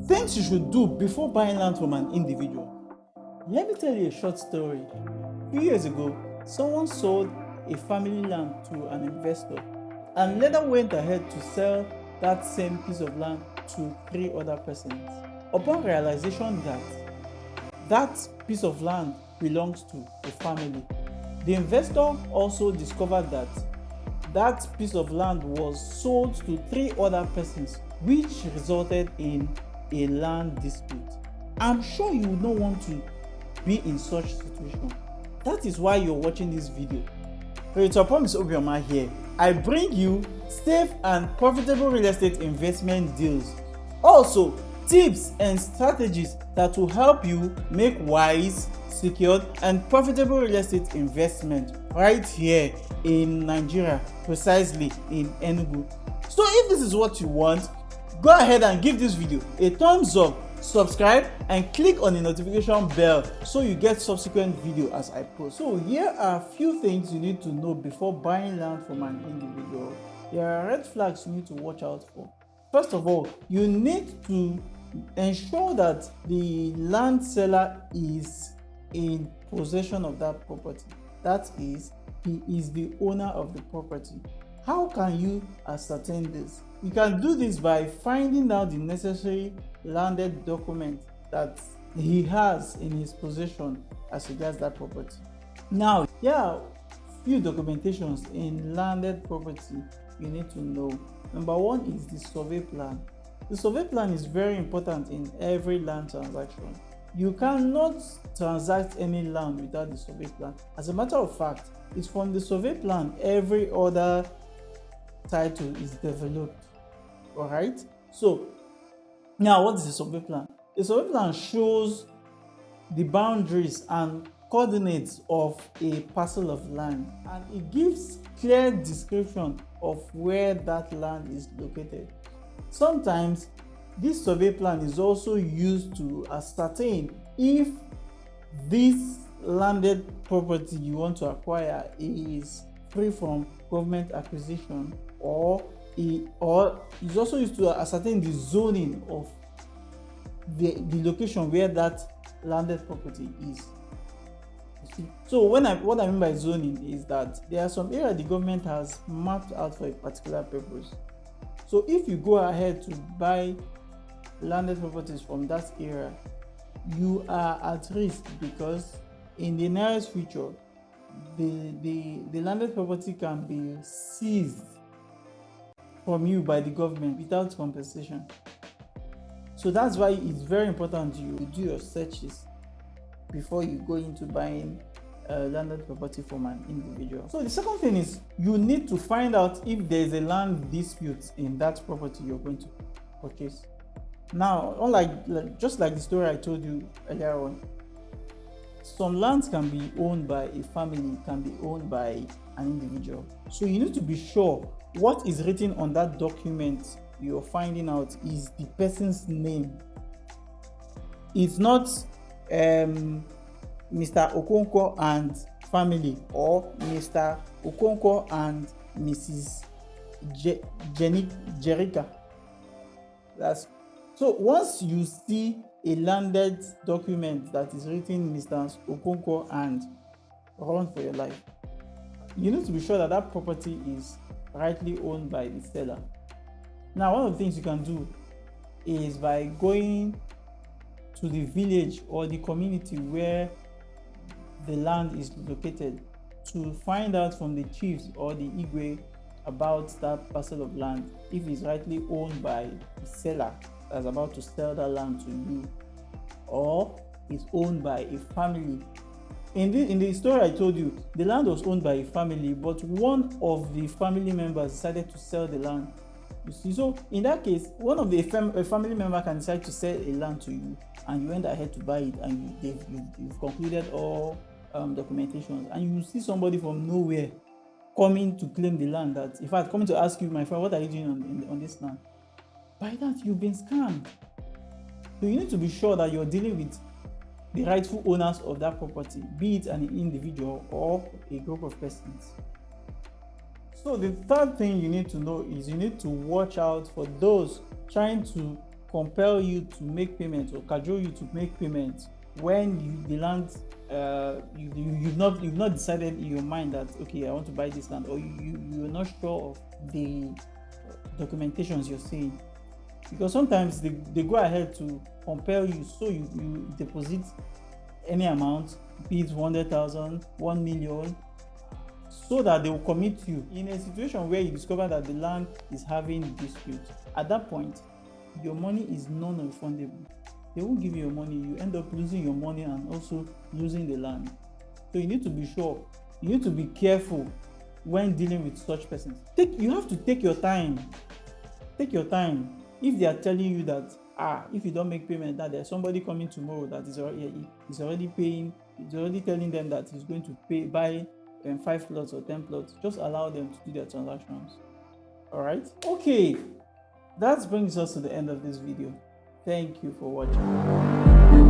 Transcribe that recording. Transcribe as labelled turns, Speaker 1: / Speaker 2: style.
Speaker 1: Things you should do before buying land from an individual. Let me tell you a short story. A few years ago, someone sold a family land to an investor and later went ahead to sell that same piece of land to 3 other persons. Upon realization that that piece of land belongs to a family, the investor also discovered that that piece of land was sold to 3 other persons, which resulted in a land dispute. I'm sure you would not want to be in such situation. That is why you're watching this video. It's Obioma here. I bring you safe and profitable real estate investment deals. Also, tips and strategies that will help you make wise, secured and profitable real estate investment right here in Nigeria, precisely in Enugu. So if this is what you want, go ahead and give this video a thumbs up, subscribe and click on the notification bell so you get subsequent video as I post. So here are a few things you need to know before buying land from an individual. There are red flags you need to watch out for. First of all, you need to ensure that the land seller is in possession of that property. That is, he is the owner of the property. How can you ascertain this? You can do this by finding out the necessary landed document that he has in his possession as regards that property. Now, there are few documentations in landed property you need to know. Number one is the survey plan. The survey plan is very important in every land transaction. You cannot transact any land without the survey plan. As a matter of fact, it's from the survey plan every other title is developed. All right. So now, what is the survey plan? The survey plan shows the boundaries and coordinates of a parcel of land, and it gives clear description of where that land is located. Sometimes this survey plan is also used to ascertain if this landed property you want to acquire is free from government acquisition, or is also used to ascertain the zoning of the location where that landed property is. So what I mean by zoning is that there are some areas the government has mapped out for a particular purpose. So if you go ahead to buy landed properties from that area, you are at risk, because in the nearest future the landed property can be seized from you by the government without compensation. So that's why it's very important you do your searches before you go into buying landed property from an individual. So the second thing is, you need to find out if there is a land dispute in that property you're going to purchase. Now, just like the story I told you earlier on, some lands can be owned by a family, can be owned by an individual. So you need to be sure what is written on that document you're finding out is the person's name. It's not Mr. Okonkwo and family, or Mr. Okonkwo and Mrs. Jerica. So once you see a landed document that is written Mr. Okonkwo and, run for your life. You need to be sure that that property is rightly owned by the seller. Now, one of the things you can do is by going to the village or the community where the land is located to find out from the chiefs or the Igwe about that parcel of land, if it's rightly owned by the seller that's about to sell that land to you, or it's owned by a family. In the story I told you, the land was owned by a family, but one of the family members decided to sell the land. You see, so in that case, one of the family member can decide to sell a land to you, and you went ahead to buy it, and you've concluded all documentations, and you see somebody from nowhere coming to claim the land, that in fact coming to ask you, my friend, what are you doing on this land? By that, you've been scammed. So you need to be sure that you're dealing with the rightful owners of that property, be it an individual or a group of persons. So the third thing you need to know is you need to watch out for those trying to compel you to make payments or cajole you to make payments when the land you've not decided in your mind that okay, I want to buy this land, or you're not sure of the documentations you're seeing. Because sometimes they go ahead to compel you, so you deposit any amount, be it 100,000, 1 million, so that they will commit you in a situation where you discover that the land is having dispute. At that point, your money is non-refundable. They won't give you your money. You end up losing your money and also losing the land. So you need to be sure. You need to be careful when dealing with such persons. You have to take your time. Take your time. If they are telling you that if you don't make payment, that there's somebody coming tomorrow that is already paying, he's already telling them that he's going to buy 5 plots or 10 plots, just allow them to do their transactions. All right. Okay, that brings us to the end of this video. Thank you for watching.